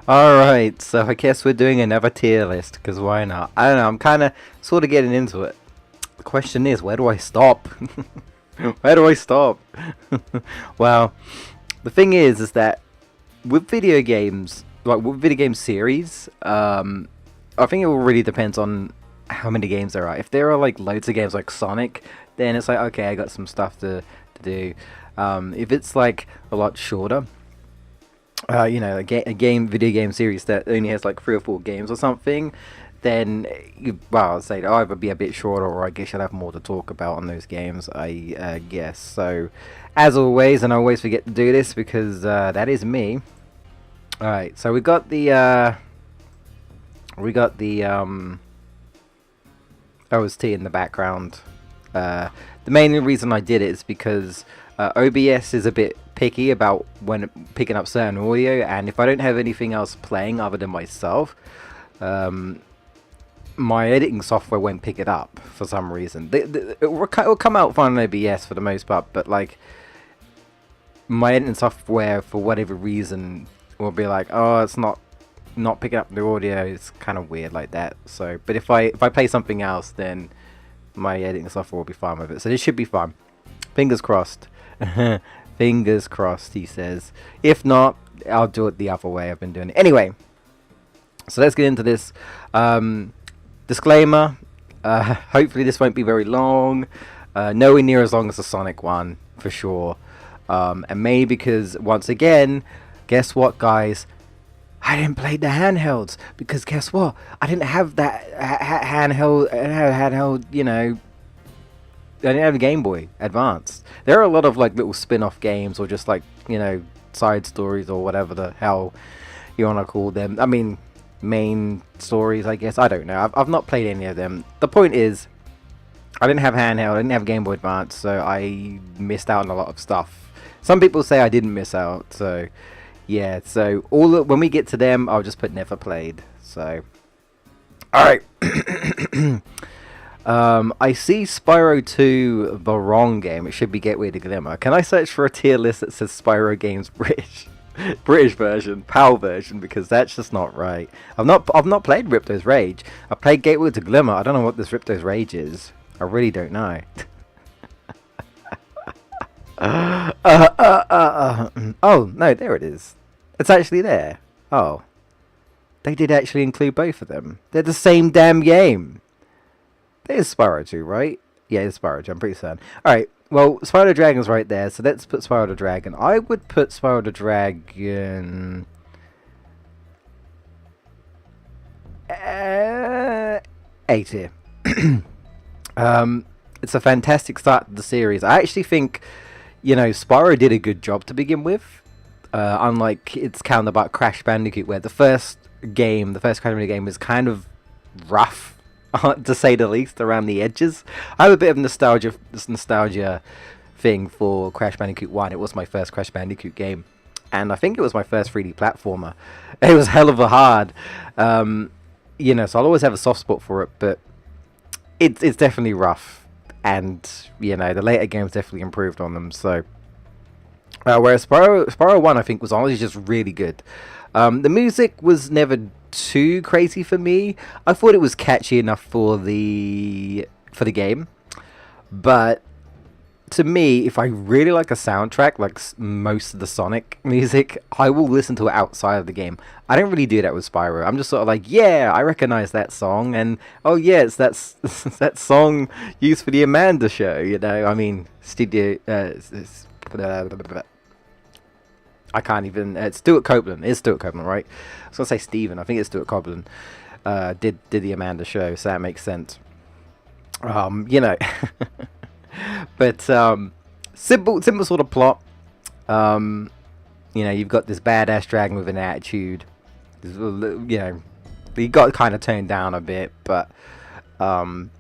Alright, so I guess we're doing another tier list, because why not? I don't know, I'm kind of, sort of getting into it. The question is, where do I stop? Where do I stop? Well, the thing is that with video games, like with video game series, I think it all really depends on how many games there are. If there are like loads of games like Sonic, then it's like, okay, I got some stuff to do. If it's like a lot shorter, video game series that only has like 3 or 4 games or something, then I'd say it'll either be a bit shorter, or I guess you'll have more to talk about on those games, I guess. So, as always, and I always forget to do this because that is me. All right, so we got the OST in the background. The main reason I did it is because OBS is a bit picky about when picking up certain audio, and if I don't have anything else playing other than myself, my editing software won't pick it up for some reason. It will come out fine on OBS for the most part, but like my editing software, for whatever reason, will be like, oh, it's not picking up the audio. It's kind of weird like that. So, but if I play something else, then my editing software will be fine with it. So this should be fine. Fingers crossed. Fingers crossed, he says. If not, I'll do it the other way I've been doing it. Anyway, so let's get into this. Disclaimer. Hopefully this won't be very long. Nowhere near as long as the Sonic one, for sure. And maybe because, once again, guess what, guys? I didn't play the handhelds, because guess what? I didn't have that handheld, you know. I didn't have a Game Boy Advance. There are a lot of like little spin-off games, or just like, you know, side stories, or whatever the hell you want to call them. I mean, main stories, I guess. I don't know. I've not played any of them. The point is, I didn't have handheld, I didn't have Game Boy Advance, so I missed out on a lot of stuff. Some people say I didn't miss out, so yeah. So when we get to them, I'll just put never played. So, all right. I see Spyro 2 the wrong game. It should be Gateway to Glimmer. Can I search for a tier list that says Spyro Games British? British version, PAL version, because that's just not right. I've not played Riptos Rage. I played Gateway to Glimmer. I don't know what this Riptos Rage is. I really don't know. Oh no, there it is. It's actually there. Oh, they did actually include both of them. They're the same damn game. There's Spyro 2, right? Yeah, it's Spyro 2, I'm pretty certain. Alright, well, Spyro the Dragon's right there, so let's put Spyro the Dragon. I would put Spyro the Dragon A tier. It's a fantastic start to the series. I actually think, you know, Spyro did a good job to begin with. Unlike its counterpart Crash Bandicoot, where the first Crash Bandicoot game was kind of rough, to say the least, around the edges. I have a bit of nostalgia thing for Crash Bandicoot 1. It was my first Crash Bandicoot game, and I think it was my first 3D platformer. It was hell of a hard, you know, so I'll always have a soft spot for it, but it's definitely rough, and, you know, the later games definitely improved on them. So whereas Spyro 1, I think, was honestly just really good. The music was never too crazy for me. I thought it was catchy enough for the game, but to me, if I really like a soundtrack, like most of the Sonic music, I will listen to it outside of the game. I don't really do that with Spyro. I'm just sort of like, yeah, I recognize that song, and oh yeah, it's that song used for the Amanda show. You know, I mean, I can't even. It's Stuart Copeland. It's Stuart Copeland, right? I was gonna say Steven. I think it's Stuart Copeland. Did the Amanda show, so that makes sense. You know, but simple sort of plot. You know, you've got this badass dragon with an attitude. You know, he got kind of toned down a bit, but the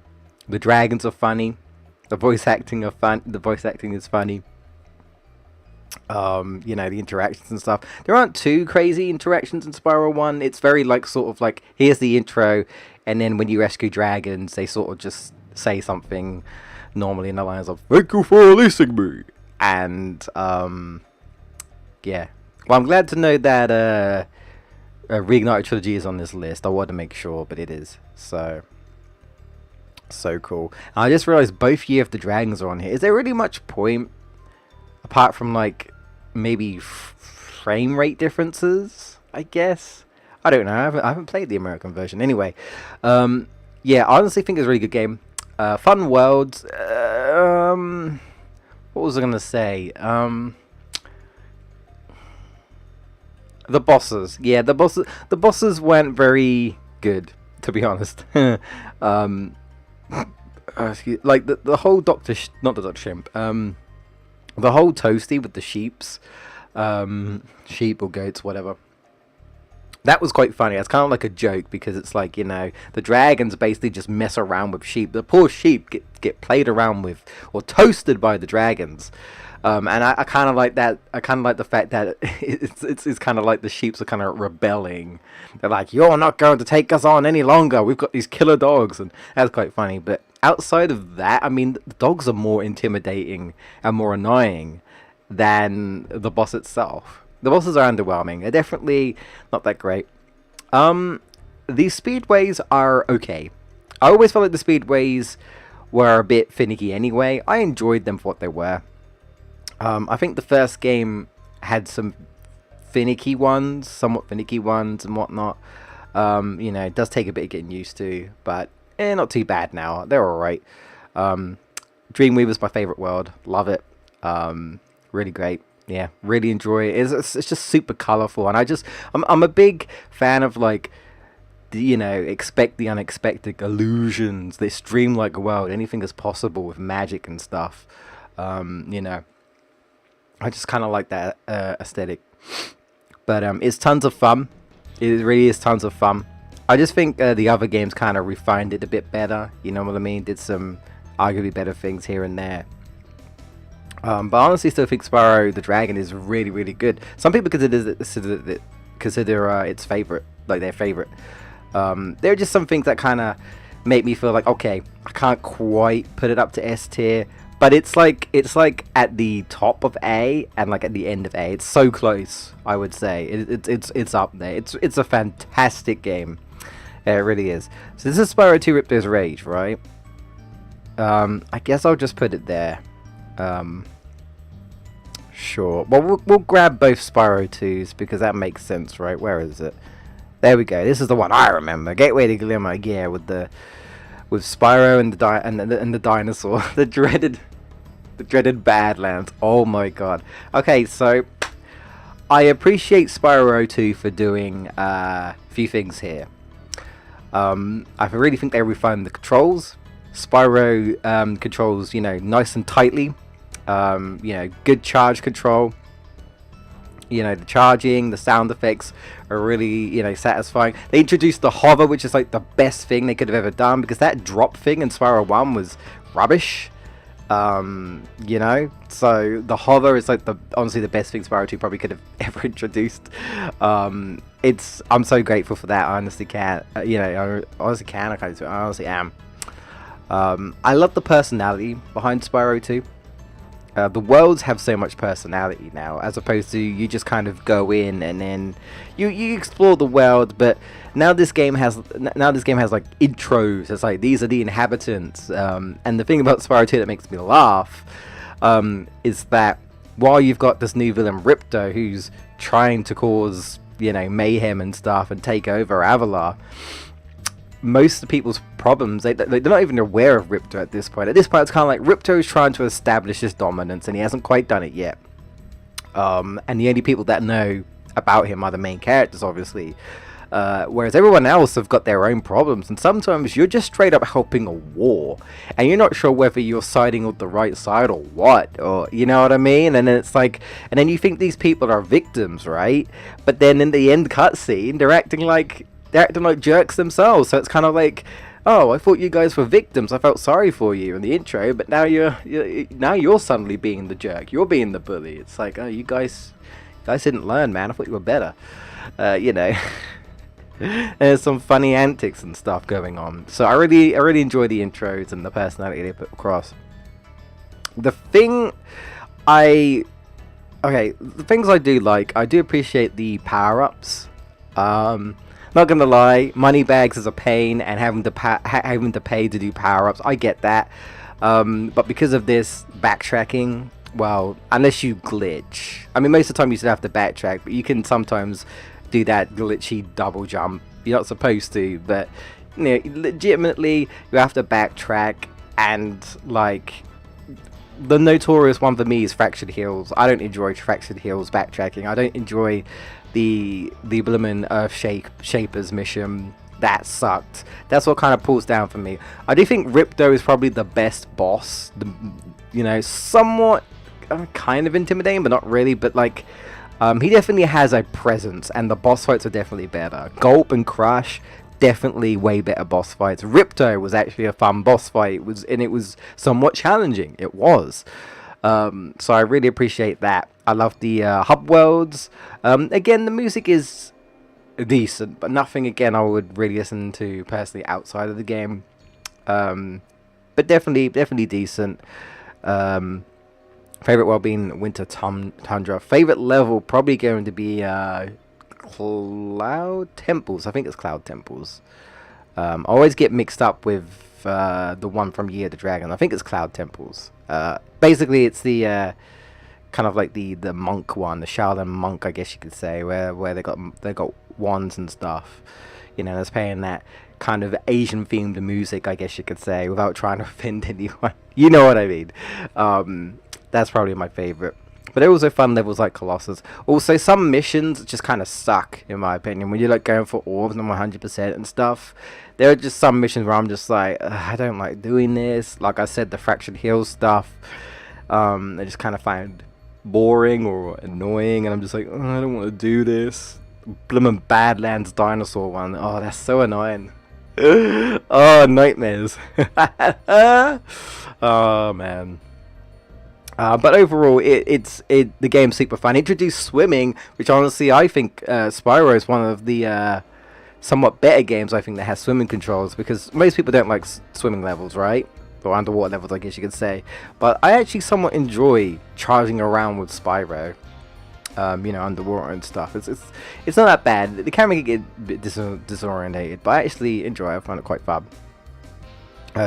dragons are funny. The voice acting is funny. You know, the interactions and stuff. There aren't too crazy interactions in Spyro 1. It's very like sort of like, here's the intro, and then when you rescue dragons, they sort of just say something normally in the lines of "Thank you for releasing me," and yeah. Well, I'm glad to know that Reignited Trilogy is on this list. I want to make sure, but it is. So cool. And I just realized both Year of the Dragons are on here. Is there really much point apart from like maybe frame rate differences? I guess. I don't know. I haven't played the American version. Anyway, yeah, I honestly think it's a really good game. Fun world. What was I gonna say? The bosses. Yeah, the bosses weren't very good, to be honest. Like the whole not the Dr. Shrimp. The whole Toasty with the sheeps, sheep or goats, whatever. That was quite funny. It's kind of like a joke because it's like, you know, the dragons basically just mess around with sheep. The poor sheep get played around with or toasted by the dragons. And I kind of like that. I kind of like the fact that it's kind of like the sheeps are kind of rebelling. They're like, you're not going to take us on any longer. We've got these killer dogs. And that's quite funny. But outside of that, I mean, the dogs are more intimidating and more annoying than the boss itself. The bosses are underwhelming. They're definitely not that great. These speedways are okay. I always felt like the speedways were a bit finicky anyway. I enjoyed them for what they were. I think the first game had some somewhat finicky ones and whatnot. You know, it does take a bit of getting used to, but not too bad now. They're alright. Dreamweaver's my favourite world. Love it. Really great. Yeah, really enjoy it. It's just super colourful, and I'm a big fan of, like, you know, expect the unexpected, illusions, this dreamlike world, anything is possible with magic and stuff. You know, I just kind of like that aesthetic. But it's tons of fun. It really is tons of fun. I just think the other games kind of refined it a bit better. You know what I mean? Did some arguably better things here and there. But I honestly still think Spyro the Dragon is really, really good. Some people consider its favorite, like their favorite. There are just some things that kind of make me feel like, okay, I can't quite put it up to S tier, but it's like at the top of A and like at the end of A. It's so close, I would say. It's up there. It's a fantastic game. Yeah, it really is. So this is Spyro 2 Riptos Rage, right? I guess I'll just put it there. Sure. Well, we'll grab both Spyro 2s because that makes sense, right? Where is it? There we go. This is the one I remember. Gateway to Glimmer. Yeah, with Spyro and the dinosaur, the dreaded Badlands. Oh my god. Okay, so I appreciate Spyro 2 for doing a few things here. I really think they refined the controls. Spyro controls, you know, nice and tightly. You know, good charge control. You know, the charging, the sound effects are really, you know, satisfying. They introduced the hover, which is like the best thing they could have ever done, because that drop thing in Spyro 1 was rubbish. You know, so the hover is like honestly the best thing Spyro 2 probably could have ever introduced. I'm so grateful for that. I honestly can. You know, I honestly can. I honestly am. I love the personality behind Spyro 2. The worlds have so much personality now, as opposed to you just kind of go in and then you explore the world. But now this game has like intros. It's like, these are the inhabitants. And the thing about Spyro 2 that makes me laugh is that while you've got this new villain Ripto who's trying to cause, you know, mayhem and stuff and take over Avalar, most of the people's problems, they're not even aware of Ripto at this point. At this point, it's kind of like Ripto's trying to establish his dominance, and he hasn't quite done it yet. And the only people that know about him are the main characters, obviously. Whereas everyone else have got their own problems, and sometimes you're just straight up helping a war, and you're not sure whether you're siding with the right side or what, or you know what I mean? And then it's like, and then you think these people are victims, right? But then in the end cutscene, they're acting like jerks themselves. So it's kind of like, oh, I thought you guys were victims. I felt sorry for you in the intro, but now you're suddenly being the jerk. You're being the bully. It's like, oh, you guys didn't learn, man. I thought you were better. You know. There's some funny antics and stuff going on. So I really enjoy the intros and the personality they put across. The things I do like, I do appreciate the power-ups. Not gonna lie, money bags is a pain, and having to pay to do power ups. I get that, but because of this backtracking, well, unless you glitch. I mean, most of the time you still have to backtrack, but you can sometimes do that glitchy double jump. You're not supposed to, but you know, legitimately, you have to backtrack, and like the notorious one for me is Fractured Hills. I don't enjoy Fractured Hills backtracking. I don't enjoy the bloomin' Earth Shapers mission. That sucked. That's what kind of pulls down for me. I do think Ripto is probably the best boss. You know, somewhat kind of intimidating, but not really. But like, he definitely has a presence, and the boss fights are definitely better. Gulp and Crush, definitely way better boss fights. Ripto was actually a fun boss fight. It was somewhat challenging. It was. So I really appreciate that. I love the hub worlds. Again, the music is decent, but nothing again I would really listen to personally outside of the game. But definitely decent. Favorite world being Winter Tundra. Favorite level probably going to be Cloud Temples. I think it's Cloud Temples. I always get mixed up with the one from Year the Dragon. I think it's Cloud Temples. Basically, it's the kind of like the monk one, the Shaolin monk, I guess you could say, where they got wands and stuff. You know, it's playing that kind of Asian themed music, I guess you could say, without trying to offend anyone. You know what I mean? That's probably my favorite. But there are also fun levels like Colossus. Also, some missions just kind of suck, in my opinion. When you're like going for orbs and 100% and stuff, there are just some missions where I'm just like, I don't like doing this. Like I said, the Fractured Hills stuff, I just kind of find boring or annoying, and I'm just like, I don't want to do this. Bloomin' Badlands dinosaur one. Oh, that's so annoying. Oh, nightmares. Oh man. But overall, the game's super fun. Introduced swimming, which honestly I think Spyro is one of the somewhat better games I think that has swimming controls, because most people don't like swimming levels, right? Or underwater levels, I guess you could say. But I actually somewhat enjoy charging around with Spyro. You know, underwater and stuff. It's not that bad. The camera can get a bit disorientated, but I actually enjoy it. I find it quite fun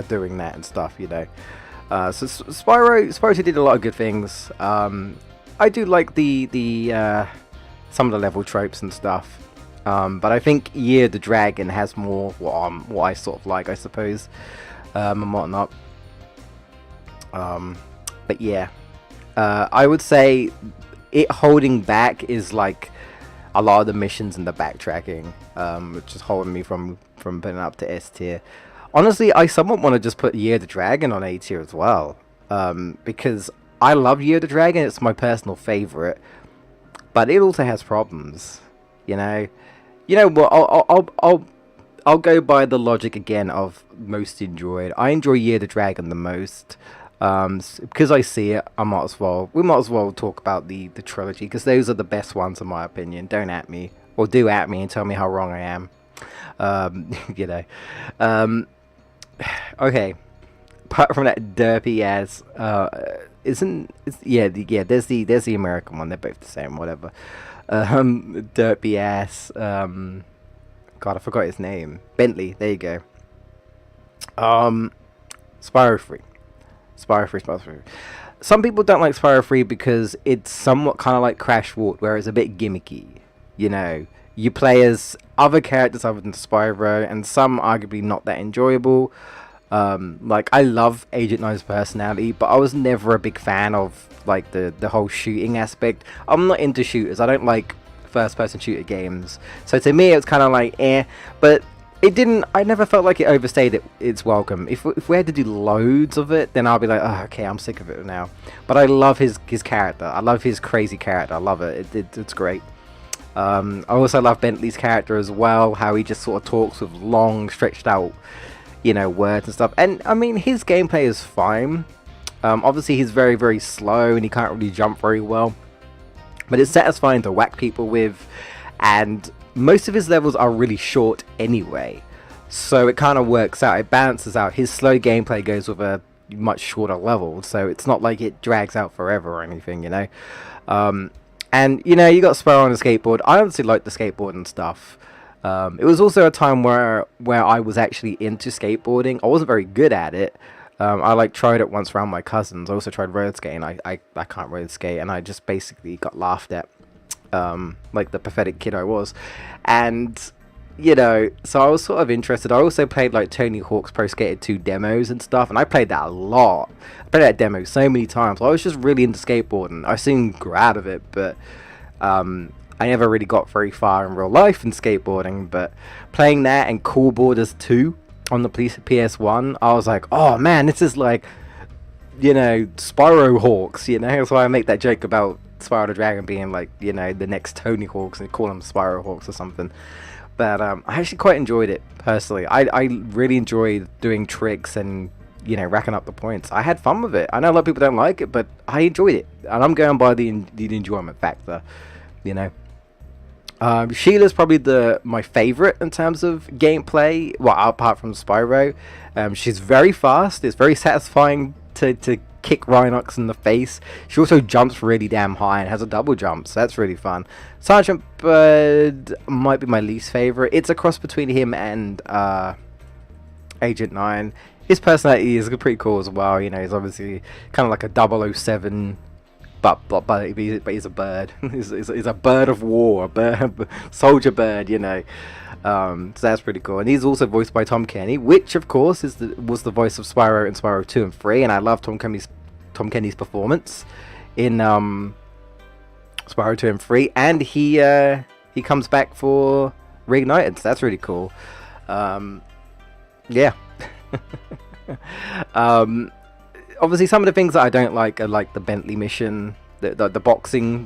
doing that and stuff, you know. So Spyro did a lot of good things. I do like the some of the level tropes and stuff. But I think Year the Dragon has more what I sort of like, I suppose, and whatnot. But yeah, I would say it holding back is like a lot of the missions and the backtracking, which is holding me from putting up to S tier. Honestly, I somewhat want to just put Year the Dragon on A tier as well, because I love Year the Dragon. It's my personal favorite, but it also has problems. You know what? I'll go by the logic again of most enjoyed. I enjoy Year the Dragon the most, because I see it. We might as well talk about the trilogy, because those are the best ones in my opinion. Don't at me, or do at me and tell me how wrong I am. You know. Okay. Apart from that derpy ass, there's the American one. They're both the same. Whatever. Derpy ass. God, I forgot his name. Bentley. There you go. Spyro 3. Some people don't like Spyro 3 because it's somewhat kind of like Crash Wart, where it's a bit gimmicky. You know, you play as other characters other than Spyro, and some arguably not that enjoyable. Like, I love Agent 9's personality, but I was never a big fan of like the whole shooting aspect. I'm not into shooters. I don't like first-person shooter games. So to me, it's kind of like but I never felt like it overstayed its welcome. If we had to do loads of it, then I'll be like, oh, okay, I'm sick of it now. But I love his character. I love his crazy character. I love it. It's great. I also love Bentley's character as well, how he just sort of talks with long, stretched out, you know, words and stuff. And I mean, his gameplay is fine. Obviously, he's very, very slow and he can't really jump very well. But it's satisfying to whack people with, and most of his levels are really short anyway. So it kind of works out. It balances out. His slow gameplay goes with a much shorter level, so it's not like it drags out forever or anything, you know. And you know, you got Spyro on a skateboard. I honestly like the skateboard and stuff. It was also a time where I was actually into skateboarding. I wasn't very good at it. I like tried it once around my cousins. I also tried roller skating. I can't roller skate, and I just basically got laughed at, like the pathetic kid I was. And you know, so I was sort of interested. I also played like Tony Hawk's Pro Skater 2 demos and stuff, and I played that a lot. I played that demo so many times. I was just really into skateboarding. I soon grew out of it, but I never really got very far in real life in skateboarding. But playing that and Cool Boarders 2 on the PS1, I was like, oh man, this is like, you know, Spyro Hawks, you know? That's why I make that joke about Spyro the Dragon being like, you know, the next Tony Hawks, and call them Spyro Hawks or something. But I actually quite enjoyed it, personally. I really enjoyed doing tricks and, you know, racking up the points. I had fun with it. I know a lot of people don't like it, but I enjoyed it. And I'm going by the enjoyment factor, you know. Sheila's probably my favorite in terms of gameplay, well, apart from Spyro. She's very fast. It's very satisfying to kick Rhinox in the face. She also jumps really damn high and has a double jump, so that's really fun. Sargent Bird might be my least favorite. It's a cross between him and Agent 9. His personality is pretty cool as well. You know, he's obviously kind of like a 007, but he's a bird. he's a bird of war, soldier bird, you know. So that's pretty cool. And he's also voiced by Tom Kenny, which of course was the voice of Spyro in Spyro 2 and 3, and I love Tom Kenny's performance in Spyro 2 and 3, and he comes back for Reignited, so that's really cool. Yeah. Obviously some of the things that I don't like are like the Bentley mission, the boxing,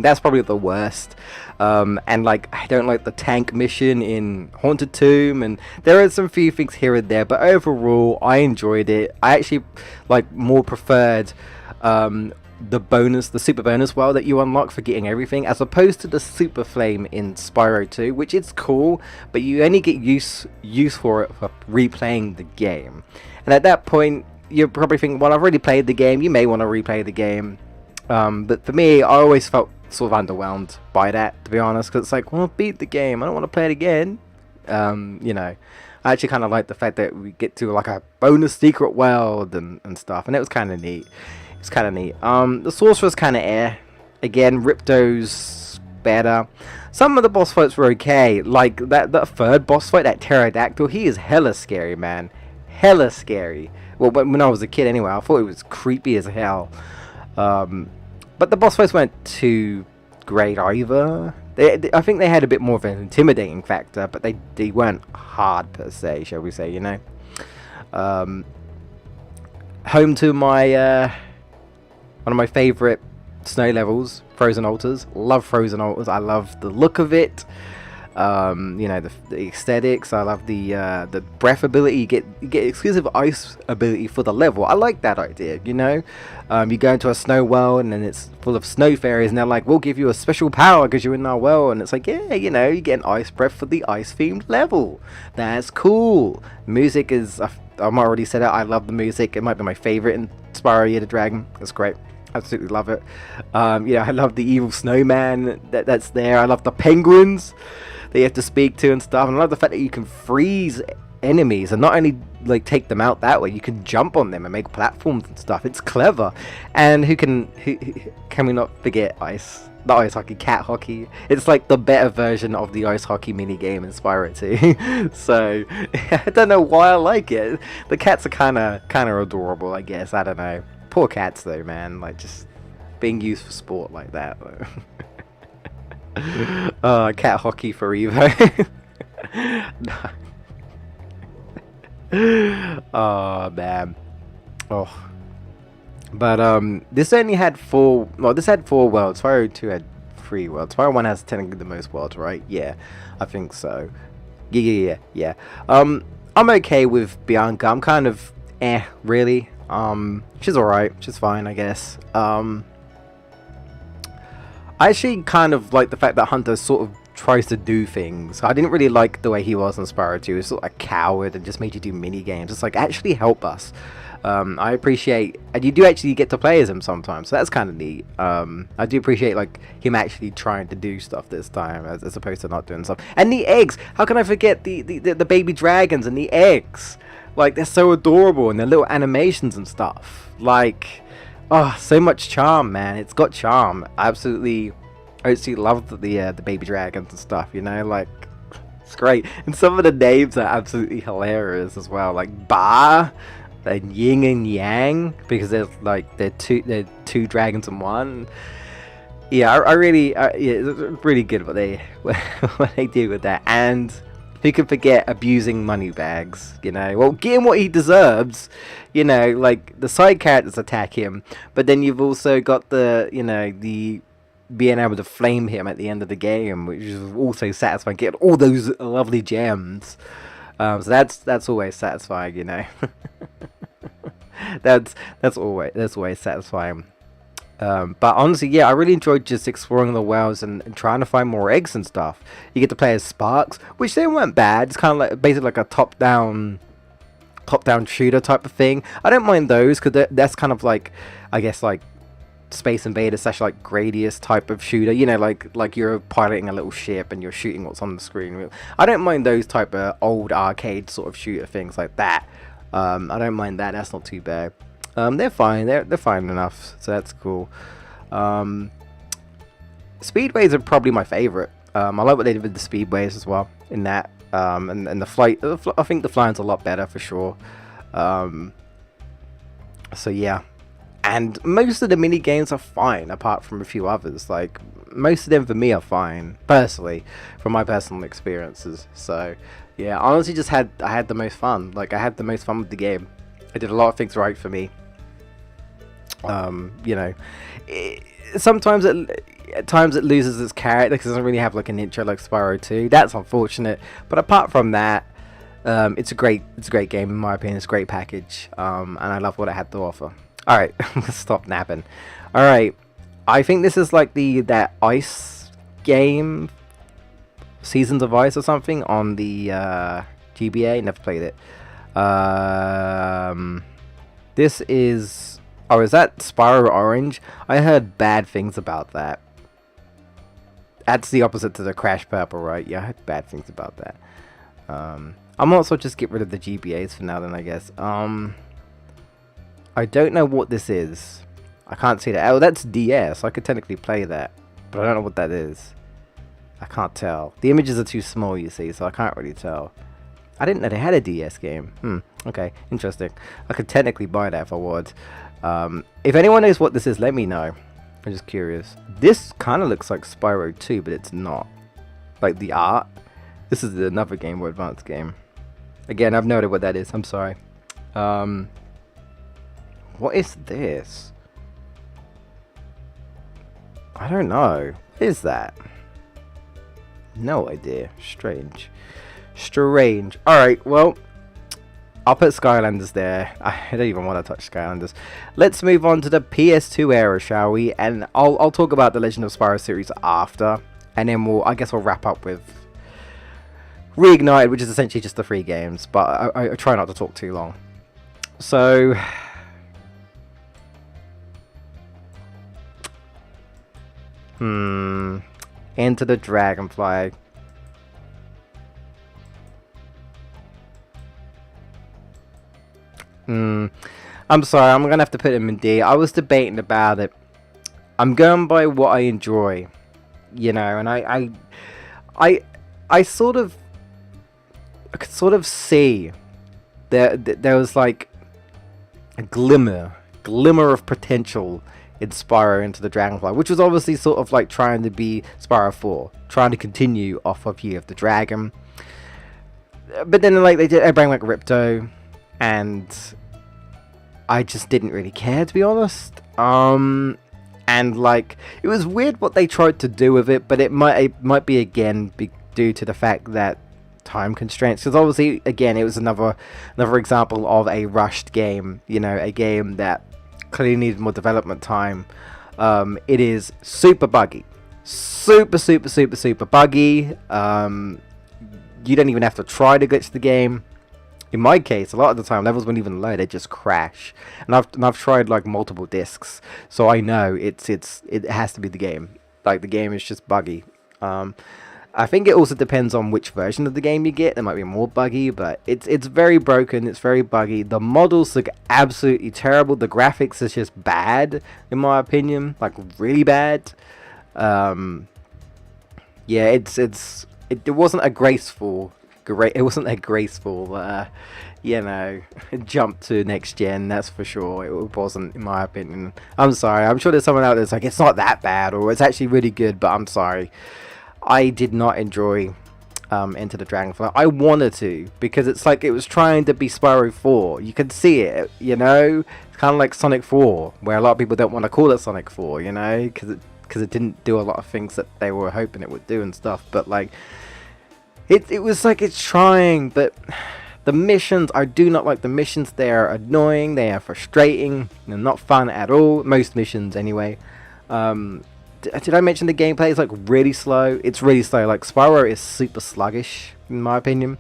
that's probably the worst. And like I don't like the tank mission in Haunted Tomb, and there are some few things here and there, but overall I enjoyed it. I actually like more preferred the super bonus world that you unlock for getting everything, as opposed to the super flame in Spyro 2, which is cool, but you only get use for it for replaying the game. And at that point you're probably thinking, well, I've already played the game, you may want to replay the game. But for me, I always felt sort of underwhelmed by that, to be honest, because it's like, well, beat the game, I don't want to play it again. You know, I actually kind of like the fact that we get to like a bonus secret world and stuff, and it was kind of neat. It's kind of neat. The sorcerer's kind of again. Riptos better. Some of the boss fights were okay, like that third boss fight, that pterodactyl. He is hella scary, man. Hella scary. Well, when I was a kid anyway, I thought it was creepy as hell. But the boss fights weren't too great either. I think they had a bit more of an intimidating factor, but they weren't hard per se, shall we say, you know. Home to my one of my favorite snow levels, Frozen Altars. Love Frozen Altars. I love the look of it. You know, the aesthetics. I love the breath ability. You get exclusive ice ability for the level. I like that idea, you know. You go into a snow world and then it's full of snow fairies, and they're like, we'll give you a special power because you're in our world. And it's like, yeah, you know, you get an ice breath for the ice themed level. That's cool. Music is, I've already said it, I love the music. It might be my favorite in Spyro the Dragon. It's great. Absolutely love it. Yeah, I love the evil snowman that's there. I love the penguins that you have to speak to and stuff, and I love the fact that you can freeze enemies and not only like take them out that way, you can jump on them and make platforms and stuff. It's clever. And who can we not forget not ice hockey, cat hockey. It's like the better version of the ice hockey mini game in Spyro 2. So I don't know why I like it. The cats are kind of adorable, I guess. I don't know. Poor cats though, man, like just being used for sport like that. Cat hockey for Evo. Oh man. Oh. But this only had four worlds. Spyro 2 had 3 worlds. Spyro 1 has technically the most worlds, right? Yeah, I think so. Yeah. I'm okay with Bianca. I'm kind of really. She's alright. She's fine, I guess. I actually kind of like the fact that Hunter sort of tries to do things. I didn't really like the way he was in Spyro 2. He was sort of a coward and just made you do mini games. It's like, actually help us. I appreciate, and you do actually get to play as him sometimes, so that's kind of neat. I do appreciate like him actually trying to do stuff this time, as opposed to not doing stuff. And the eggs, how can I forget the baby dragons and the eggs? Like, they're so adorable, and their little animations and stuff. Like, oh, so much charm, man. It's got charm. I absolutely love the baby dragons and stuff. You know, like, it's great. And some of the names are absolutely hilarious as well. Like Ba. They're yin and yang, because there's like they're two dragons in one. Yeah, I really yeah, it's really good what they what they do with that. And who can forget abusing Moneybags? You know, well, give him what he deserves. You know, like the side characters attack him, but then you've also got the the being able to flame him at the end of the game, which is also satisfying. Get all those lovely gems. So that's always satisfying, you know. that's always satisfying. But honestly, yeah, I really enjoyed just exploring the worlds and trying to find more eggs and stuff. You get to play as Sparks, which they weren't bad. It's kind of like basically like a top-down shooter type of thing. I don't mind those, because that's kind of like, I guess, like Space Invader / like Gradius type of shooter, you know, like you're piloting a little ship and you're shooting what's on the screen. I don't mind those type of old arcade sort of shooter things like that. I don't mind that. That's not too bad. They're fine. They're fine enough, so that's cool. Speedways are probably my favorite. I like what they did with the speedways as well in that. And the flight. I think the flying's a lot better for sure. So yeah. And most of the mini games are fine, apart from a few others. Like, most of them for me are fine, personally, from my personal experiences. So, yeah, I honestly I had the most fun. Like, I had the most fun with the game. I did a lot of things right for me. You know, sometimes at times it loses its character because it doesn't really have like an intro like Spyro 2. That's unfortunate. But apart from that, it's a great game in my opinion. It's a great package, and I love what it had to offer. Alright, stop napping. Alright, I think this is like that ice game, Seasons of Ice or something, on the GBA. Never played it. This is... Oh, is that Spyro Orange? I heard bad things about that. That's the opposite to the Crash Purple, right? Yeah, I heard bad things about that. I might also just get rid of the GBAs for now then, I guess. I don't know what this is. I can't see that. Oh, that's DS. I could technically play that, but I don't know what that is. I can't tell. The images are too small, you see, so I can't really tell. I didn't know they had a DS game. Okay, interesting. I could technically buy that if I would. If anyone knows what this is, let me know. I'm just curious. This kind of looks like Spyro 2, but it's not. Like the art. This is another Game Boy Advance game. Again, I've no idea what that is. I'm sorry. What is this? I don't know. What is that? No idea. Strange. Alright, well, I'll put Skylanders there. I don't even want to touch Skylanders. Let's move on to the PS2 era, shall we? And I'll talk about the Legend of Spyro series after. And then I guess we'll wrap up with Reignited, which is essentially just the 3 games. But I try not to talk too long. So... Enter the Dragonfly. I'm sorry, I'm gonna have to put him in D. I was debating about it. I'm going by what I enjoy, you know, and I could sort of see there was like a glimmer of potential in Spyro Into the Dragonfly, which was obviously sort of like trying to be Spyro 4, trying to continue off of Year of the Dragon. But then like they bring like Ripto, and I just didn't really care, to be honest. And like it was weird what they tried to do with it, but it might be again due to the fact that time constraints, because obviously again it was another example of a rushed game, you know, a game that clearly needed more development time. It is super buggy, super, super, super, super buggy. You don't even have to try to glitch the game. In my case, a lot of the time, levels won't even load; they just crash. And I've tried like multiple discs, so I know it has to be the game. Like the game is just buggy. I think it also depends on which version of the game you get. It might be more buggy, but it's very broken. It's very buggy. The models look absolutely terrible. The graphics is just bad, in my opinion, like really bad. Yeah, it wasn't a graceful, it wasn't a graceful, you know, jump to next gen. That's for sure. It wasn't, in my opinion. I'm sorry. I'm sure there's someone out there that's like, it's not that bad, or it's actually really good. But I'm sorry. I did not enjoy Enter the Dragonfly. I wanted to, because it's like it was trying to be Spyro 4. You could see it, you know. It's kind of like Sonic 4, where a lot of people don't want to call it Sonic 4, you know, because it didn't do a lot of things that they were hoping it would do and stuff. But like, it was like it's trying, but the missions, I do not like the missions. They are annoying. They are frustrating. They're not fun at all. Most missions, anyway. Did I mention the gameplay is like really slow? It's really slow. Like Spyro is super sluggish in my opinion.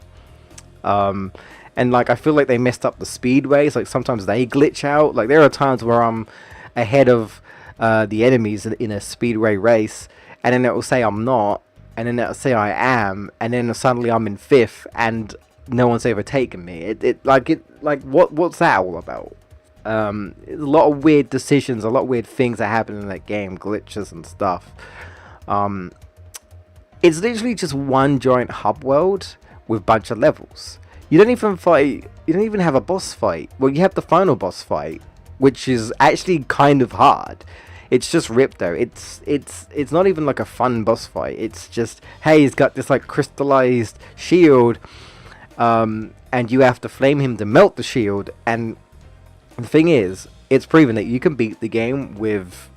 And like I feel like they messed up the speedways. Like sometimes they glitch out. Like there are times where I'm ahead of the enemies in a speedway race, and then it will say I'm not, and then it will say I am, and then suddenly I'm in 5th, and no one's overtaken me. What's that all about? A lot of weird decisions, a lot of weird things that happen in that game, glitches and stuff. It's literally just one giant hub world with a bunch of levels. You don't even have a boss fight. Well, you have the final boss fight, which is actually kind of hard. It's just Ripto. It's not even like a fun boss fight. It's just, hey, he's got this like crystallized shield, and you have to flame him to melt the shield. And the thing is, it's proven that you can beat the game with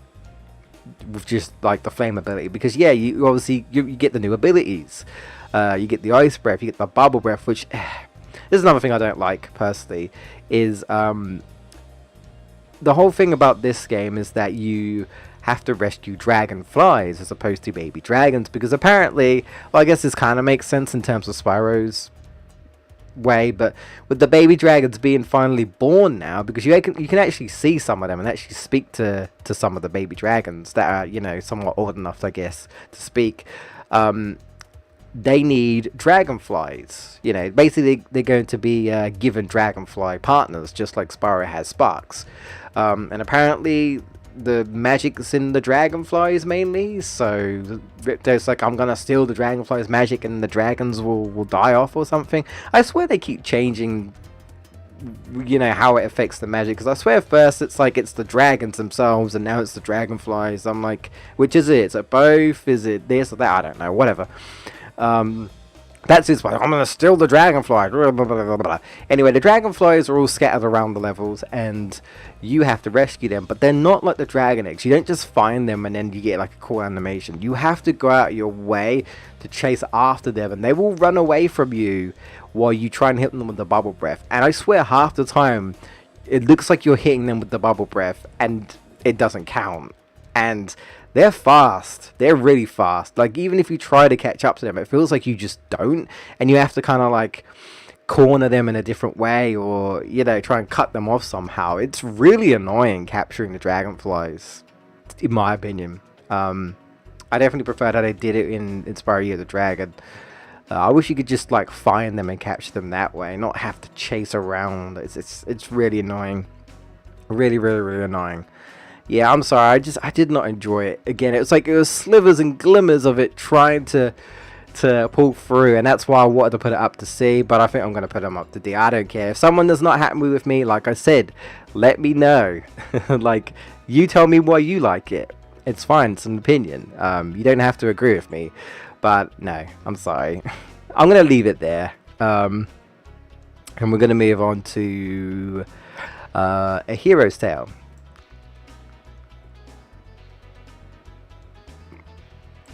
just like the flame ability, because yeah, you obviously you get the new abilities. You get the ice breath, you get the bubble breath, which this is another thing I don't like personally. Is the whole thing about this game is that you have to rescue dragonflies as opposed to baby dragons, because apparently, well, I guess this kind of makes sense in terms of Spyro's way, but with the baby dragons being finally born now, because you can actually see some of them and actually speak to some of the baby dragons that are, you know, somewhat old enough, I guess, to speak. They need dragonflies. You know, basically they're going to be given dragonfly partners, just like Spyro has sparks. And apparently the magic's in the dragonflies mainly, so Ripto's like, I'm gonna steal the dragonflies' magic and the dragons will die off or something. I swear they keep changing, you know, how it affects the magic, because I swear first it's like it's the dragons themselves and now it's the dragonflies. I'm like, which is it? Is it both? Is it this or that? I don't know, whatever. That's his point. I'm gonna steal the dragonfly. Blah, blah, blah, blah. Anyway, the dragonflies are all scattered around the levels, and you have to rescue them. But they're not like the dragon eggs. You don't just find them and then you get like a cool animation. You have to go out of your way to chase after them, and they will run away from you while you try and hit them with the bubble breath. And I swear, half the time, it looks like you're hitting them with the bubble breath, and it doesn't count. And they're fast. They're really fast. Like, even if you try to catch up to them, it feels like you just don't. And you have to kind of, like, corner them in a different way, or, you know, try and cut them off somehow. It's really annoying capturing the dragonflies, in my opinion. I definitely preferred how they did it in Spyro the Dragon. I wish you could just, like, find them and capture them that way, not have to chase around. It's really annoying. Really, really, really annoying. Yeah, I'm sorry, I did not enjoy it. Again, it was like, it was slivers and glimmers of it trying to pull through, and that's why I wanted to put it up to C, but I think I'm going to put them up to D. I don't care. If someone is not happy with me, like I said, let me know. Like, you tell me why you like it. It's fine, it's an opinion. You don't have to agree with me, but no, I'm sorry. I'm going to leave it there. And we're going to move on to A Hero's Tale.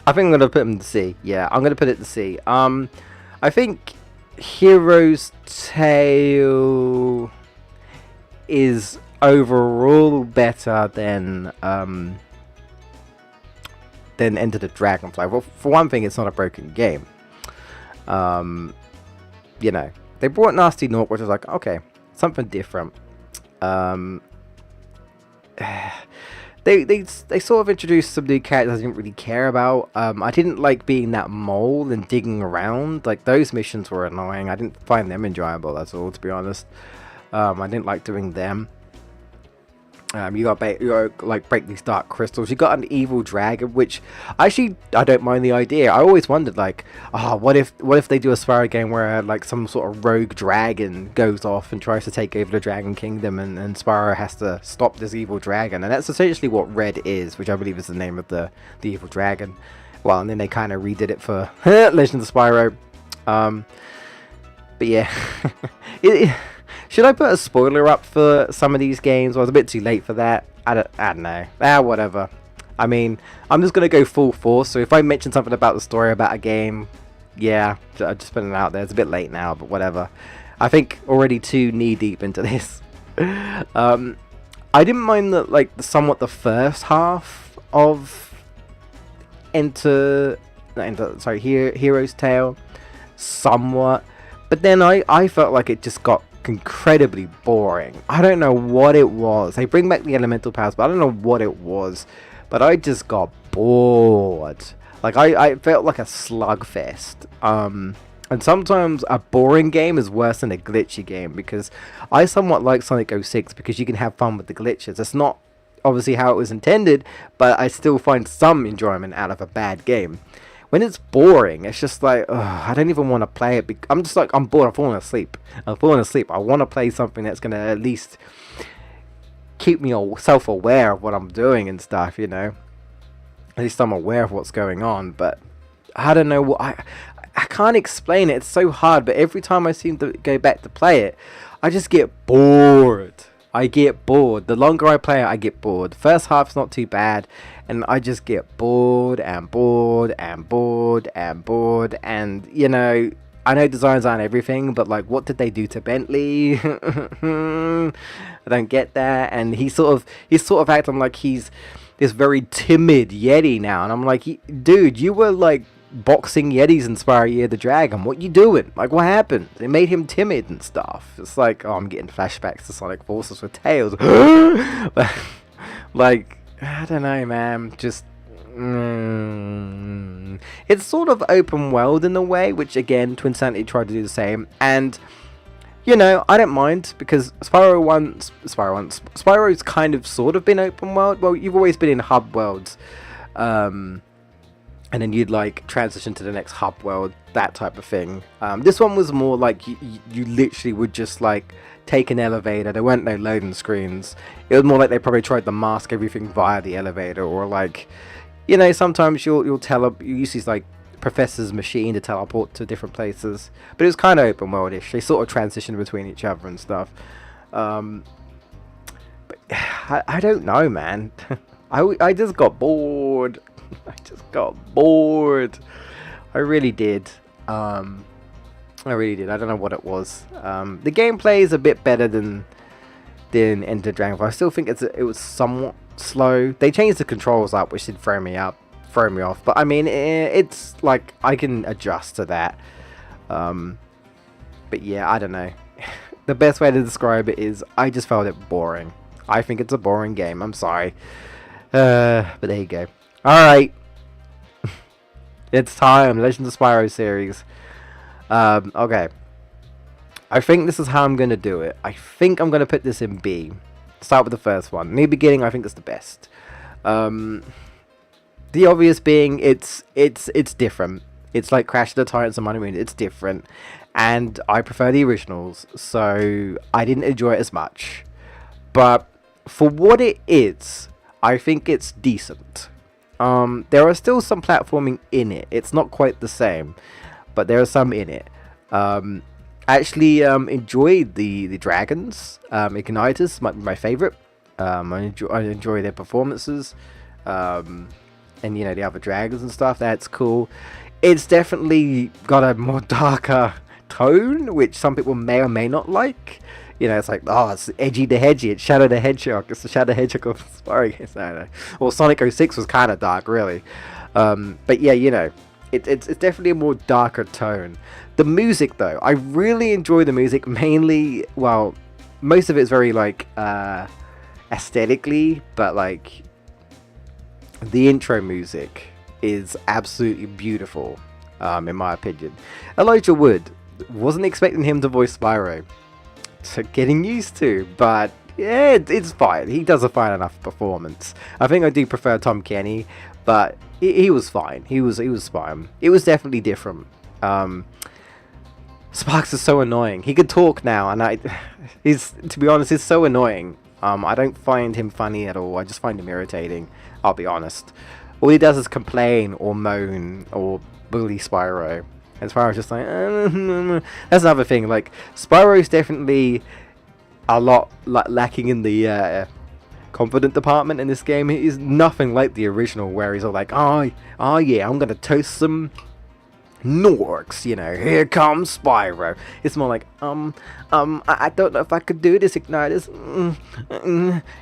I think I'm going to put him to C. Yeah, I'm going to put it to C. I think Hero's Tale is overall better than than Enter the Dragonfly. Well, for one thing, it's not a broken game. You know, they brought Nasty Nork, which was like, okay, something different. They sort of introduced some new characters I didn't really care about. I didn't like being that mole and digging around. Like, those missions were annoying. I didn't find them enjoyable at all, to be honest. I didn't like doing them. You got like break these dark crystals. You got an evil dragon, which actually I don't mind the idea. I always wondered, like, oh, what if they do a Spyro game where like some sort of rogue dragon goes off and tries to take over the Dragon Kingdom, and Spyro has to stop this evil dragon, and that's essentially what Red is, which I believe is the name of the evil dragon. Well, and then they kind of redid it for Legend of Spyro. But yeah. Should I put a spoiler up for some of these games? Well, it's a bit too late for that. I don't know. Whatever. I mean, I'm just going to go full force. So if I mention something about the story about a game, yeah, I'm just putting it out there. It's a bit late now, but whatever. I think already too knee deep into this. I didn't mind somewhat the first half of Hero's Tale, somewhat. But then I felt like it just got incredibly boring. I don't know what it was. They bring back the elemental powers, but I don't know what it was. But I just got bored. Like, I felt like a slugfest. And sometimes a boring game is worse than a glitchy game, because I somewhat like Sonic 06 because you can have fun with the glitches. It's not obviously how it was intended, but I still find some enjoyment out of a bad game. When it's boring, it's just like, ugh, I don't even want to play it. I'm just like, I'm bored. I'm falling asleep. I want to play something that's going to at least keep me all self-aware of what I'm doing and stuff, you know. At least I'm aware of what's going on. But I don't know what I can't explain it. It's so hard. But every time I seem to go back to play it, I just get bored. The longer I play it, I get bored. The first half's not too bad, and I just get bored and bored and bored and bored. And, you know, I know designs aren't everything, but like, what did they do to Bentley? I don't get that. And he's sort of acting like he's this very timid Yeti now, and I'm like, dude, you were like boxing Yetis in Spyro the Dragon. What you doing? Like, what happened? They made him timid and stuff. It's like, oh, I'm getting flashbacks to Sonic Forces with Tails. Like, I don't know, man. Just it's sort of open world in a way, which again, Twinsanity tried to do the same. And you know, I don't mind, because Spyro's kind of sort of been open world. Well, you've always been in hub worlds. And then you'd like transition to the next hub world, that type of thing. This one was more like you literally would just like take an elevator. There weren't no loading screens. It was more like they probably tried to mask everything via the elevator, or like, you know, sometimes you'll you use these like professor's machine to teleport to different places. But it was kind of open worldish. They sort of transitioned between each other and stuff. But I don't know, man. I just got bored. I really did. I don't know what it was. The gameplay is a bit better than Enter Dragon, but I still think it was somewhat slow. They changed the controls up, which did throw me off. But I mean, it's like I can adjust to that. But yeah, I don't know. The best way to describe it is I just found it boring. I think it's a boring game. I'm sorry. But there you go. Alright. It's time. Legend of Spyro series. Okay. I think this is how I'm going to do it. I think I'm going to put this in B. Start with the first one. In the beginning, I think it's the best. The obvious being, it's different. It's like Crash of the Titans and Money Moon. It's different. And I prefer the originals. So I didn't enjoy it as much. But for what it is, I think it's decent. There are still some platforming in it. It's not quite the same, but there are some in it. Actually, enjoyed the dragons. Igniters might be my favorite. I enjoy their performances. And you know, the other dragons and stuff. That's cool. It's definitely got a more darker tone, which some people may or may not like. You know, it's like, oh, it's edgy the hedgy, it's Shadow the Hedgehog, it's the Shadow Hedgehog of Spyro games. I don't know. Well, Sonic 06 was kind of dark, really. But yeah, you know, it's definitely a more darker tone. The music, though, I really enjoy the music. Mainly, well, most of it's very like aesthetically, but like the intro music is absolutely beautiful, in my opinion. Elijah Wood, wasn't expecting him to voice Spyro, so getting used to, but yeah, it's fine. He does a fine enough performance. I think I do prefer Tom Kenny, but he was fine. He was fine. It was definitely different. Sparks is so annoying. He could talk now, and he's, to be honest, he's so annoying. I don't find him funny at all. I just find him irritating. I'll be honest. All he does is complain or moan or bully Spyro. And Spyro's just like, that's another thing. Like, Spyro's definitely a lot lacking in the confident department in this game. He is nothing like the original, where he's all like, oh yeah, I'm gonna toast some Norks, you know, here comes Spyro. It's more like, I don't know if I could do this, Ignitus,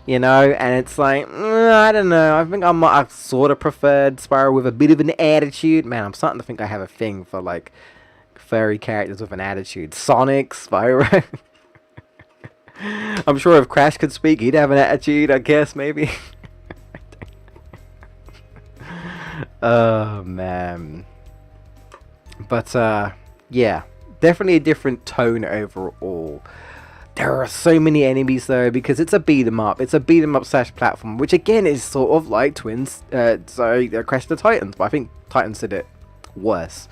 you know, and it's like, I don't know, I think I sort of preferred Spyro with a bit of an attitude. Man, I'm starting to think I have a thing for, like, furry characters with an attitude. Sonic, Spyro. I'm sure if Crash could speak, he'd have an attitude, I guess, maybe. Oh, man. But, yeah, definitely a different tone overall. There are so many enemies, though, because it's a beat-em-up. It's a beat-em-up / platform, which, again, is sort of like Crash the Titans, but I think Titans did it worse.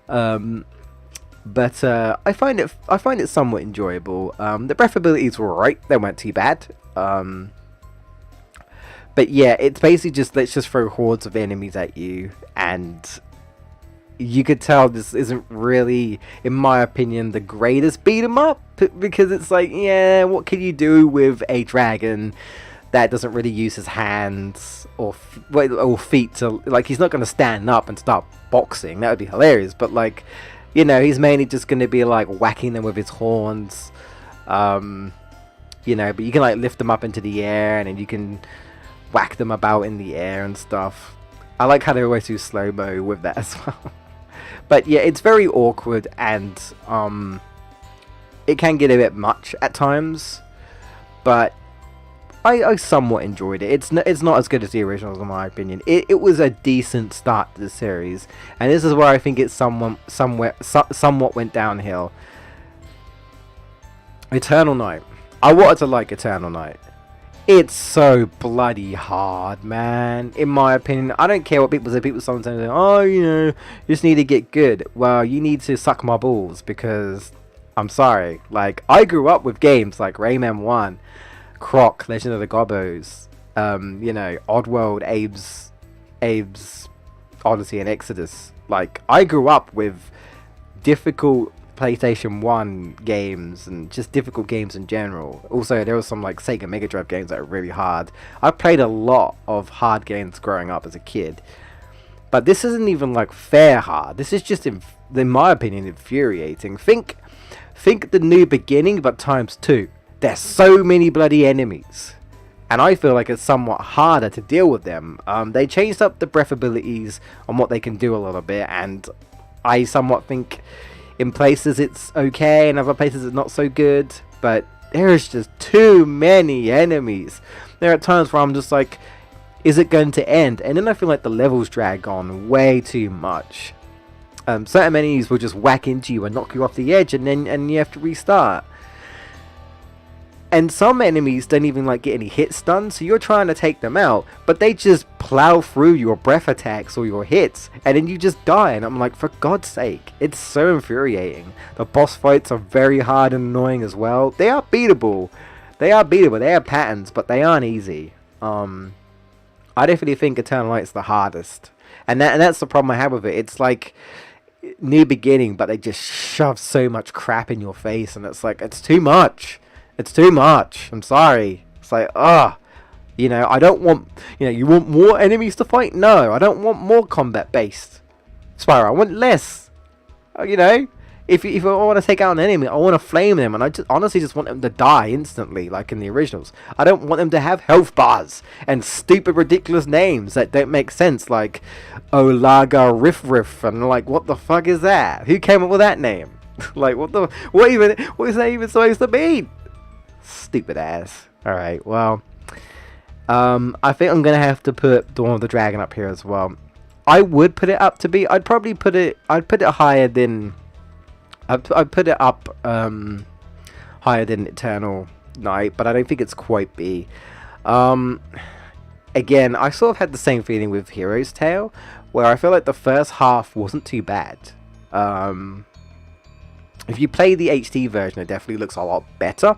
But I find it somewhat enjoyable. The breath abilities were alright. They weren't too bad. But yeah, it's basically just, let's just throw hordes of enemies at you, and you could tell this isn't really, in my opinion, the greatest beat 'em up, because it's like, yeah, what can you do with a dragon that doesn't really use his hands or feet to, like, he's not going to stand up and start boxing. That would be hilarious, but, like, you know, he's mainly just going to be like whacking them with his horns, you know, but you can like lift them up into the air, and then you can whack them about in the air and stuff. I like how they always do slow-mo with that as well. But yeah, it's very awkward, and it can get a bit much at times, but I somewhat enjoyed it. It's not as good as the originals, in my opinion. It was a decent start to the series, and this is where I think it somewhat went downhill. Eternal Night. I wanted to like Eternal Night. It's so bloody hard, man. In my opinion, I don't care what people say. People sometimes say, oh, you know, you just need to get good. Well, you need to suck my balls, because I'm sorry. Like, I grew up with games like Rayman 1, Croc, Legend of the Gobbos, you know, Oddworld, Abe's Odyssey, and Exodus. Like, I grew up with difficult PlayStation 1 games, and just difficult games in general. Also, there were some like Sega Mega Drive games that are really hard. I played a lot of hard games growing up as a kid, but this isn't even like fair hard. This is just, in my opinion, infuriating. Think The New Beginning, but times 2. There's so many bloody enemies, and I feel like it's somewhat harder to deal with them. They changed up the breath abilities on what they can do a little bit, and I somewhat think in places it's okay, in other places it's not so good, but there's just too many enemies. There are times where I'm just like, is it going to end? And then I feel like the levels drag on way too much. Certain enemies will just whack into you and knock you off the edge, and you have to restart. And some enemies don't even like get any hit stun, so you're trying to take them out, but they just plow through your breath attacks or your hits, and then you just die. And I'm like, for God's sake, it's so infuriating. The boss fights are very hard and annoying as well. They are beatable. They have patterns, but they aren't easy. I definitely think Eternal Night's the hardest, and that's the problem I have with it. It's like New Beginning, but they just shove so much crap in your face, and it's like, it's too much. It's too much. I'm sorry. It's like, you know, I don't want, you know, you want more enemies to fight? No, I don't want more combat based Spyro. I want less. You know, If I want to take out an enemy, I want to flame them, and I just honestly just want them to die instantly, like in the originals. I don't want them to have health bars and stupid, ridiculous names that don't make sense, like Olaga Riff Riff, and like, what the fuck is that? Who came up with that name? Like, what is that even supposed to mean? Stupid ass. All right, well, I think I'm gonna have to put Dawn of the Dragon up here as well. I would put it up to B. I'd probably put it higher than. I'd put it up higher than Eternal Night, but I don't think it's quite B. Again, I sort of had the same feeling with Hero's Tale, where I feel like the first half wasn't too bad. If you play the HD version, it definitely looks a lot better.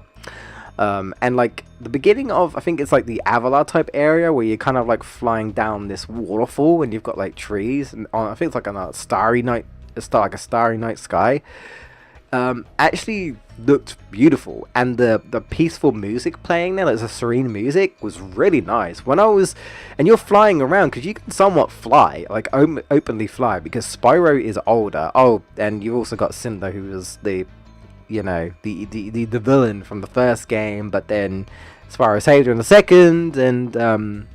And like the beginning of, I think it's like the Avalar type area where you're kind of like flying down this waterfall and you've got like trees, and I think it's like on a starry night, like a starry night sky. Actually looked beautiful, and the peaceful music playing there, like the serene music, was really nice. And you're flying around because you can somewhat fly, like openly fly, because Spyro is older. Oh, and you've also got Cinder, who was the villain from the first game, but then Spyro saved her in the second, and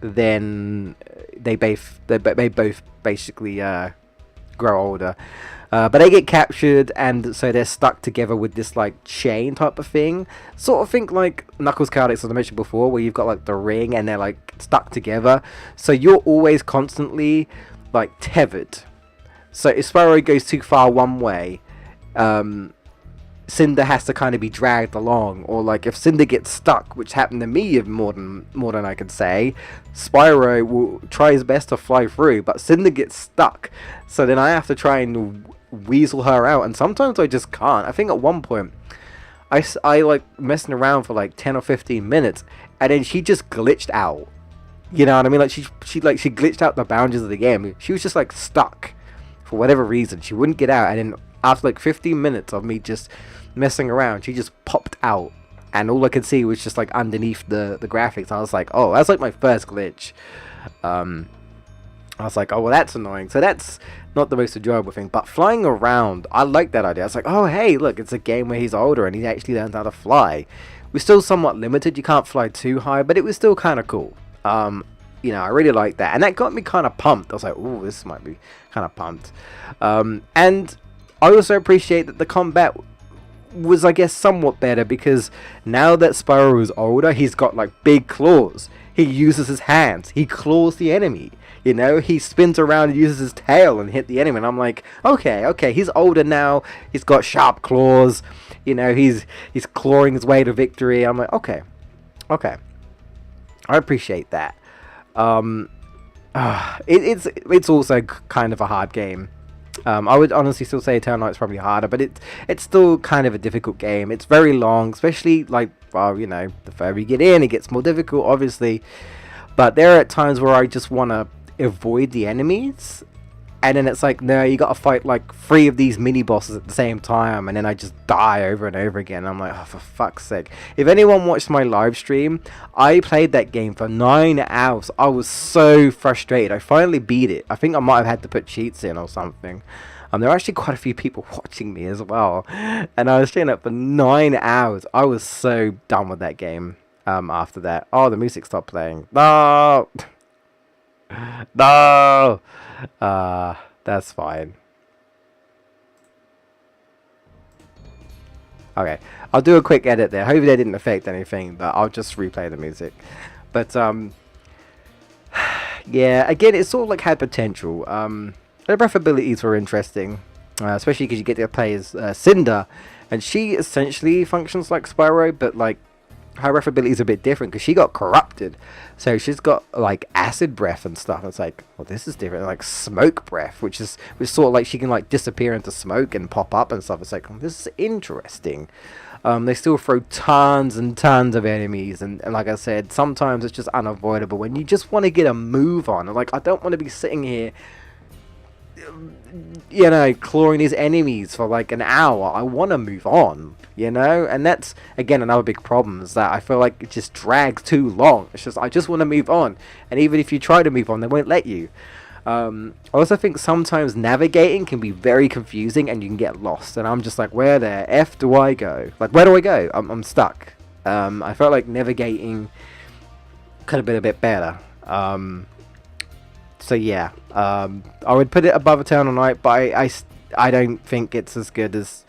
then they both basically grow older. But they get captured, and so they're stuck together with this like chain type of thing. Sort of think like Knuckles Chaotix, as I mentioned before, where you've got like the ring and they're like stuck together. So you're always constantly like tethered. So if Spyro goes too far one way, Cinder has to kind of be dragged along, or like if Cinder gets stuck, which happened to me more than I could say, Spyro will try his best to fly through, but Cinder gets stuck, so then I have to try and weasel her out, and sometimes I just can't. I think at one point I like messing around for like 10 or 15 minutes, and then she just glitched out. You know what I mean? Like she glitched out the boundaries of the game. She was just like stuck for whatever reason. She wouldn't get out, and then after like 15 minutes of me just messing around, she just popped out, and all I could see was just like underneath the graphics. I was like, oh, that's like my first glitch. I was like, oh, well, that's annoying. So that's not the most enjoyable thing. But flying around, I like that idea. I was like, oh, hey, look, it's a game where he's older and he actually learns how to fly. We're still somewhat limited. You can't fly too high, but it was still kind of cool. You know, I really like that. And that got me kind of pumped. I was like, oh, this might be kind of pumped. And I also appreciate that the combat was, I guess, somewhat better, because now that Spyro is older, he's got like big claws. He uses his hands. He claws the enemy. You know, he spins around and uses his tail and hit the enemy. And I'm like, okay, he's older now. He's got sharp claws. You know, he's clawing his way to victory. I'm like, okay. I appreciate that. It's also kind of a hard game. I would honestly still say Eternal Night's probably harder, but it's still kind of a difficult game. It's very long, especially like, well, you know, the further you get in, it gets more difficult, obviously. But there are times where I just want to avoid the enemies, and then it's like, no, you gotta fight like 3 of these mini bosses at the same time, and then I just die over and over again. I'm like, oh, for fuck's sake. If anyone watched my live stream, I played that game for 9 hours. I was so frustrated. I finally beat it. I think I might have had to put cheats in or something. There are actually quite a few people watching me as well, and I was staying up for 9 hours. I was so done with that game. After that, oh, the music stopped playing. No. That's fine. Okay, I'll do a quick edit there. Hopefully that didn't affect anything, but I'll just replay the music. But yeah, again, it sort of like had potential. The breath abilities were interesting, especially because you get to play as Cinder, and she essentially functions like Spyro, but like her breath ability is a bit different because she got corrupted. So she's got like acid breath and stuff. It's like, well, this is different. Like smoke breath, which sort of like she can like disappear into smoke and pop up and stuff. It's like, oh, this is interesting. They still throw tons and tons of enemies, and like I said, sometimes it's just unavoidable when you just want to get a move on. Like, I don't want to be sitting here, you know, clawing these enemies for like an hour. I want to move on, you know, and that's again another big problem, is that I feel like it just drags too long. It's just, I just want to move on, and even if you try to move on, they won't let you. I also think sometimes navigating can be very confusing and you can get lost. And I'm just like, where the F do I go? Like, where do I go? I'm stuck. I felt like navigating could have been a bit better. So yeah, I would put it above Eternal Night, but I don't think it's as good as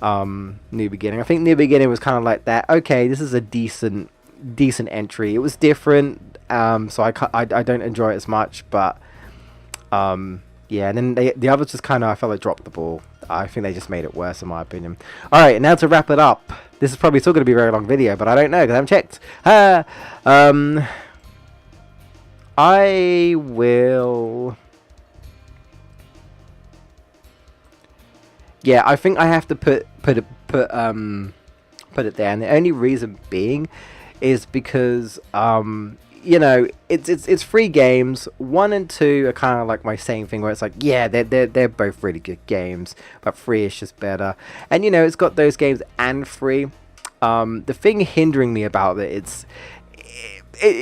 New Beginning. I think New Beginning was kind of like that. Okay, this is a decent entry. It was different, so I don't enjoy it as much, but yeah. And then the others just kind of, I felt like dropped the ball. I think they just made it worse, in my opinion. All right, now to wrap it up. This is probably still going to be a very long video, but I don't know because I haven't checked. I will. Yeah, I think I have to put it there, and the only reason being is because you know, it's free games. 1 and 2 are kind of like my same thing, where it's like, yeah, they're both really good games, but 3 is just better. And you know, it's got those games and free. The thing hindering me about it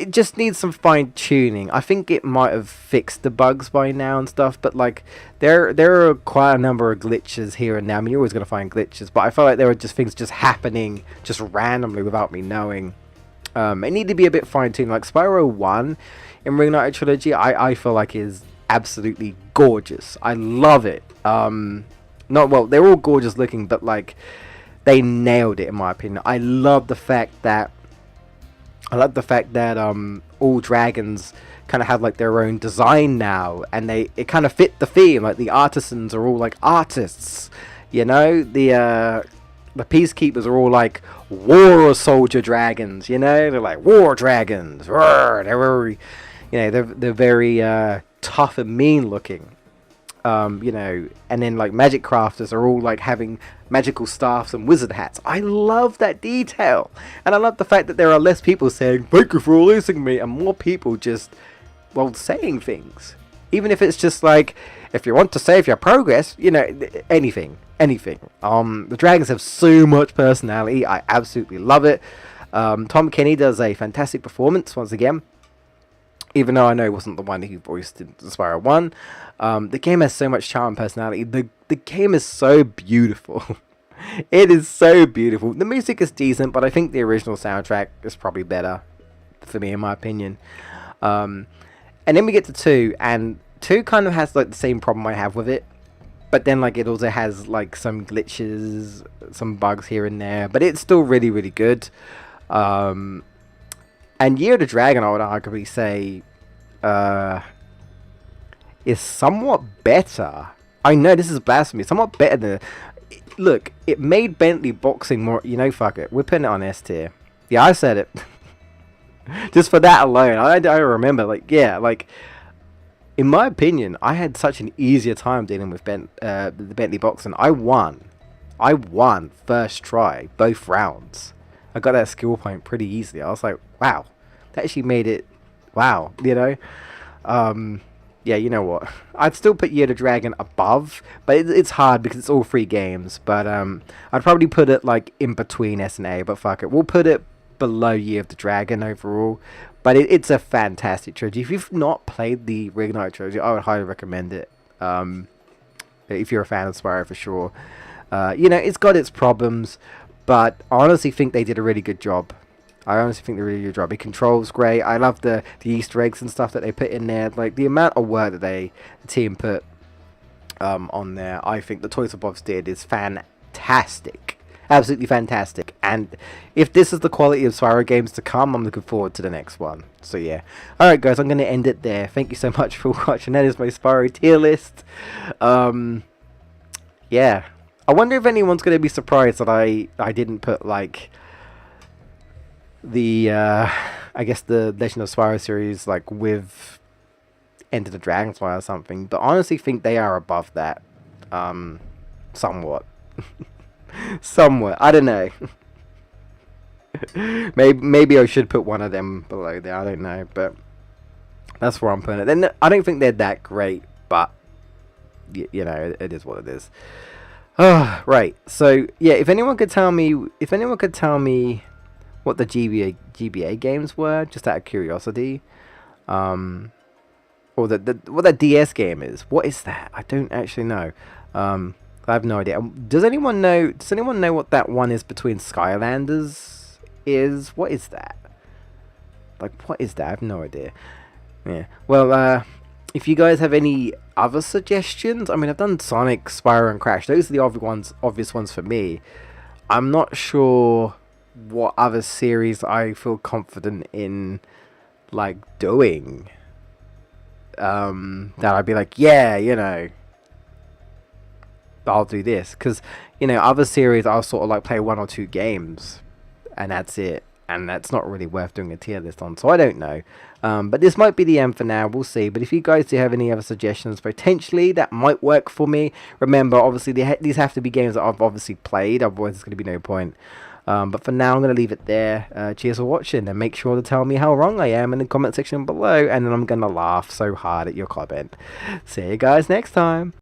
just needs some fine tuning. I think it might have fixed the bugs by now and stuff, but like there are quite a number of glitches here and there. I mean, you're always gonna find glitches, but I felt like there were just things just happening just randomly without me knowing. It needed to be a bit fine tuned. Like Spyro 1 in Reignited Trilogy, I feel like is absolutely gorgeous. I love it. Not well, they're all gorgeous looking, but like they nailed it in my opinion. I love the fact that all dragons kind of have like their own design now, and it kind of fit the theme. Like the artisans are all like artists, you know. The peacekeepers are all like war soldier dragons, you know. They're like war dragons. Roar. They're very, you know, they're very tough and mean looking. You know, and then like magic crafters are all like having magical staffs and wizard hats. I love that detail, and I love the fact that there are less people saying "thank you for releasing me" and more people just, well, saying things. Even if it's just like, if you want to save your progress, you know, anything. The dragons have so much personality. I absolutely love it. Tom Kenny does a fantastic performance once again. Even though I know he wasn't the one who voiced in Spyro 1. The game has so much charm and personality. The game is so beautiful. It is so beautiful. The music is decent, but I think the original soundtrack is probably better, for me, in my opinion. And then we get to 2, and 2 kind of has like the same problem I have with it. But then like it also has like some glitches, some bugs here and there. But it's still really, really good. And Year of the Dragon, I would arguably say, is somewhat better. I know this is blasphemy. Somewhat better than... Look, it made Bentley boxing more... You know, fuck it. We're putting it on S tier. Yeah, I said it. Just for that alone. I remember, like, yeah, like... In my opinion, I had such an easier time dealing with the Bentley boxing. I won first try, both rounds. I got that skill point pretty easily. I was like, wow, that actually made it, wow, you know. Yeah, you know what? I'd still put Year of the Dragon above, but it's hard because it's all free games. But I'd probably put it like in between S and A. But fuck it, we'll put it below Year of the Dragon overall. But it's a fantastic trilogy. If you've not played the Reignited trilogy, I would highly recommend it. If you're a fan of Spyro, for sure. You know, it's got its problems, but I honestly think they did a really good job. It controls great. I love the Easter eggs and stuff that they put in there. Like the amount of work that the team put on there. I think the Toys for Bobs did is fantastic. Absolutely fantastic. And if this is the quality of Spyro games to come, I'm looking forward to the next one. So yeah. Alright guys, I'm going to end it there. Thank you so much for watching. That is my Spyro tier list. Yeah. I wonder if anyone's going to be surprised that I didn't put like the I guess the Legend of Spyro series like with Enter the Dragonfly or something. But I honestly think they are above that. Somewhat. Somewhat. I don't know. maybe I should put one of them below there. I don't know, but that's where I'm putting it. Then I don't think they're that great, but you know, it is what it is. Right. So yeah, if anyone could tell me what the GBA games were, just out of curiosity, or what that DS game is. What is that? I don't actually know. I have no idea. Does anyone know? Does anyone know what that one is between Skylanders? What is that? Like, what is that? I have no idea. Yeah. Well, if you guys have any other suggestions, I mean, I've done Sonic, Spyro, and Crash. Those are the obvious ones for me. I'm not sure what other series I feel confident in, like, doing. That I'd be like, yeah, I'll do this. Because, other series I'll sort of like play 1 or 2 games, and that's it. And that's not really worth doing a tier list on, so I don't know. But this might be the end for now, we'll see. But if you guys do have any other suggestions, potentially, that might work for me. Remember, obviously, these have to be games that I've obviously played, otherwise there's going to be no point. But for now, I'm going to leave it there. Cheers for watching, and make sure to tell me how wrong I am in the comment section below, and then I'm going to laugh so hard at your comment. See you guys next time.